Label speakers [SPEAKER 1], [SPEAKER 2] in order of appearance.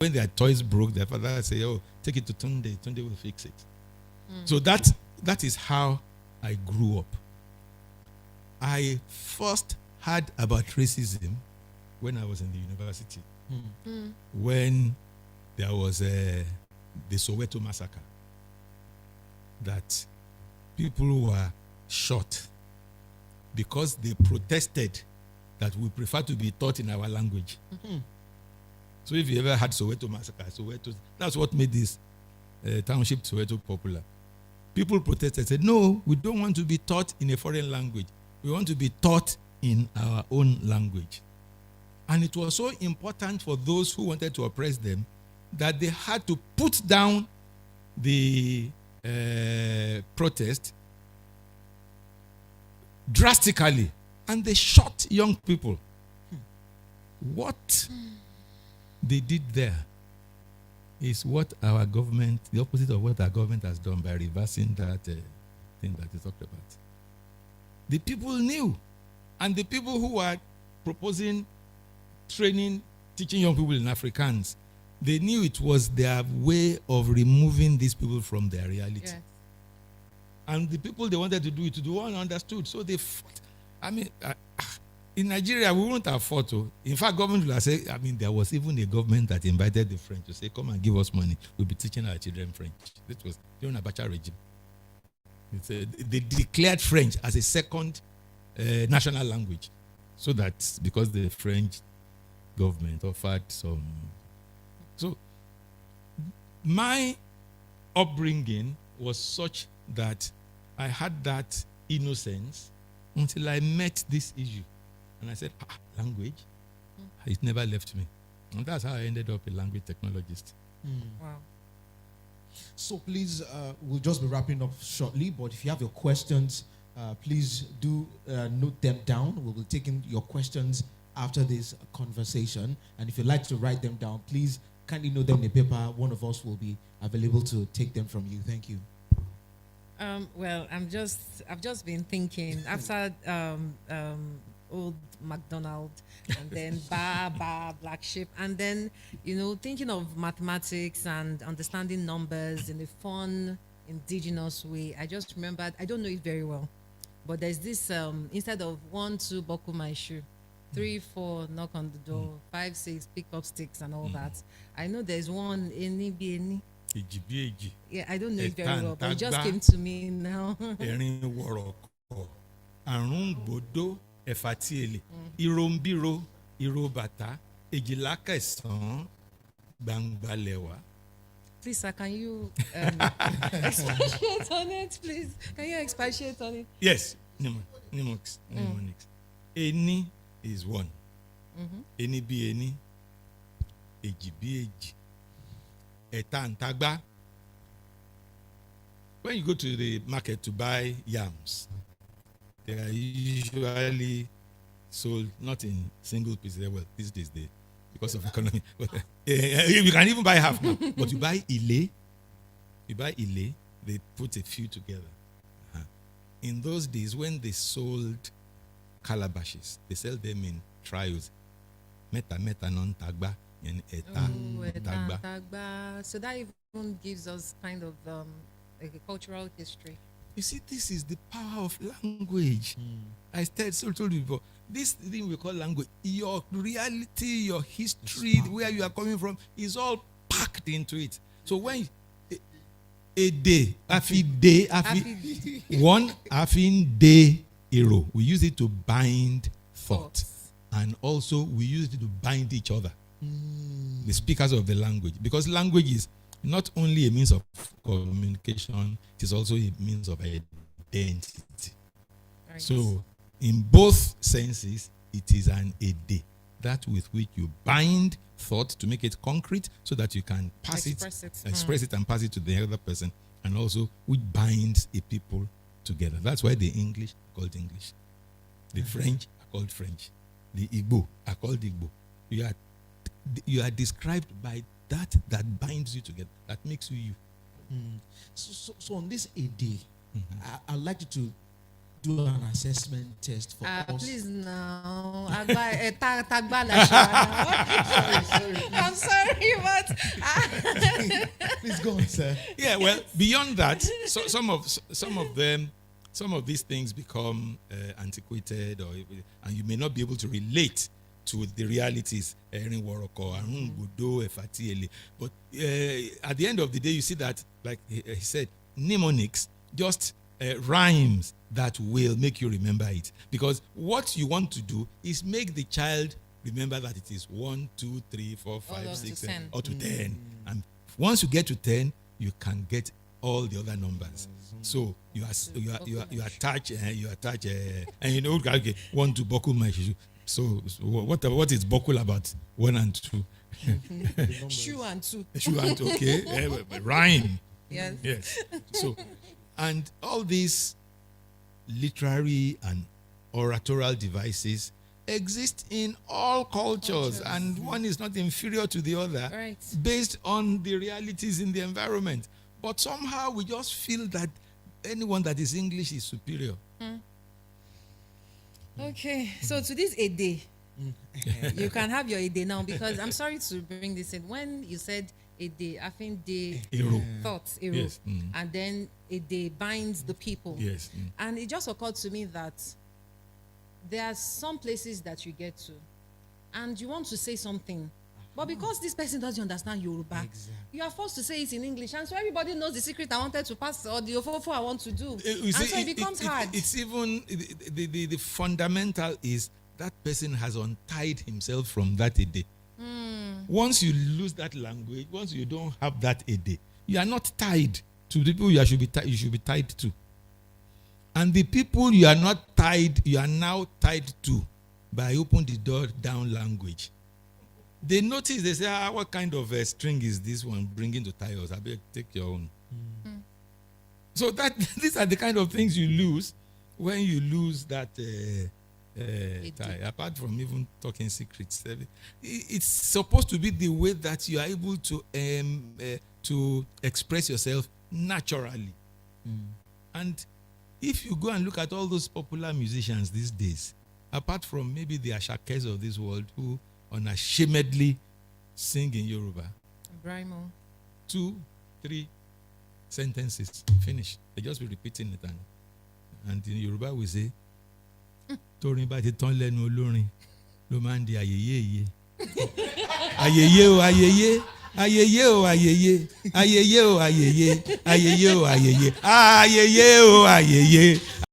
[SPEAKER 1] when their toys broke, their father say, "Oh, take it to Tunde. Tunde will fix it." So that is how I grew up. I first heard about racism when I was in the university, when there was the Soweto massacre, that people were shot because they protested that we prefer to be taught in our language. So if you ever had Soweto massacre, that's what made this township Soweto popular. People protested, said, no, we don't want to be taught in a foreign language. We want to be taught in our own language. And it was so important for those who wanted to oppress them that they had to put down the protest drastically. And they shot young people. What they did there is what our government, the opposite of what our government has done by reversing that thing that you talked about. The people knew. And the people who were proposing training, teaching young people in Afrikaans, they knew it was their way of removing these people from their reality. Yes. And the people they wanted to do it to, the one understood. So they fought. I mean, in Nigeria, we wouldn't have fought. In fact, government will have said, I mean, there was even a government that invited the French to say, come and give us money. We'll be teaching our children French. This was during Abacha regime. They declared French as a second national language. So that because the French government offered some. So my upbringing was such that I had that innocence until I met this issue. And I said, language? It never left me. And that's how I ended up a language technologist.
[SPEAKER 2] Wow.
[SPEAKER 3] So please, we'll just be wrapping up shortly, but if you have your questions, please do note them down. We'll be taking your questions after this conversation. And if you'd like to write them down, please kindly note them in the paper. One of us will be available to take them from you. Thank you.
[SPEAKER 2] Well, I've just been thinking after old McDonald and then Black Sheep, and then thinking of mathematics and understanding numbers in a fun, indigenous way. I just remembered, I don't know it very well, but there's this instead of 1, 2, buckle my shoe, 3, 4, knock on the door, 5, 6, pick up sticks and all that. I know there's one any. Yeah, I don't know it very well, but it just came to me now.
[SPEAKER 1] Irombiro, Irobata, Ejilaka Bangbalewa.
[SPEAKER 2] Please, sir, can you expatiate on it, please? Can you expatiate on it?
[SPEAKER 1] Yes, Mnemonics. Any is one. Any be any. Eji be eji. Etan tagba. When you go to the market to buy yams, they are usually sold not in single pieces. Well, these days because of economy. You can even buy half now. But you buy ile, they put a few together. In those days, when they sold calabashes, they sell them in trials. Meta non tagba and eta
[SPEAKER 2] tagba. So that even gives us kind of a cultural history.
[SPEAKER 1] You see, this is the power of language. I told you before, this thing we call language, your reality, your history, where you are coming from, is all packed into it. So when a day, one day hero, we use it to bind thought. And also we use it to bind each other. The speakers of the language. Because language is not only a means of communication, it is also a means of identity. Right. So, in both senses, it is an ede, that with which you bind thought to make it concrete so that you can express it and pass it to the other person, and also which binds a people together. That's why the English are called English. The French are called French. The Igbo are called Igbo. You are described by that binds you together, that makes you you.
[SPEAKER 3] So on this AD, I'd like you to do an assessment test for us?
[SPEAKER 2] Please now. Tagba la shiwa now. I'm sorry, but
[SPEAKER 3] Please go on, sir.
[SPEAKER 1] Yeah, well, beyond that, so some of these things become antiquated, and you may not be able to relate to the realities. But at the end of the day, you see that, like he said, mnemonics, just rhymes that will make you remember it. Because what you want to do is make the child remember that it is 1, 2, 3, 4, 5, 6, 7, or to 10. And once you get to 10, you can get all the other numbers. So you attach, and you know, okay, 1 to buckle my shoe. So what is buckle about? 1 and 2.
[SPEAKER 2] shoe and 2.
[SPEAKER 1] Shoe and 2, okay. Rhyme.
[SPEAKER 2] Yes.
[SPEAKER 1] Yes. So, and all these literary and oratorial devices exist in all cultures, and one is not inferior to the other,
[SPEAKER 2] Right.
[SPEAKER 1] based on the realities in the environment. But somehow we just feel that anyone that is English is superior.
[SPEAKER 2] Okay, so to this Ede, you can have your Ede now, because I'm sorry to bring this in. When you said Ede, I think the
[SPEAKER 1] Ero.
[SPEAKER 2] thoughts, Ero,
[SPEAKER 1] Yes.
[SPEAKER 2] and then Ede binds the people.
[SPEAKER 1] Yes.
[SPEAKER 2] And it just occurred to me that there are some places that you get to, and you want to say something, but because this person doesn't understand Yoruba,
[SPEAKER 3] Exactly.
[SPEAKER 2] you are forced to say it in English, and so everybody knows the secret I wanted to pass, or the ofofo I want to do,
[SPEAKER 1] You
[SPEAKER 2] and
[SPEAKER 1] see,
[SPEAKER 2] so it becomes hard.
[SPEAKER 1] It's even the fundamental is that person has untied himself from that Ede. Once you lose that language, once you don't have that Ede, you are not tied to the people you should be tied to. And the people you are not tied, you are now tied to by open the door down language. They notice, they say, what kind of string is this one bringing to tie us? I beg, take your own. So that these are the kind of things you lose when you lose that tie. Apart from even talking secrets, it's supposed to be the way that you are able to express yourself naturally. And if you go and look at all those popular musicians these days, apart from maybe the Ashakes of this world who unashamedly sing in Yoruba,
[SPEAKER 2] Brimo.
[SPEAKER 1] 2, 3 sentences, finish. They just be repeating it, and in Yoruba we say, "Torin ba ti tan lẹ́nu olórin ló máa ń di ayeye ayeye o ayeye ayeye o ayeye ayeye o ayeye ayeye o ayeye ayeye o ayeye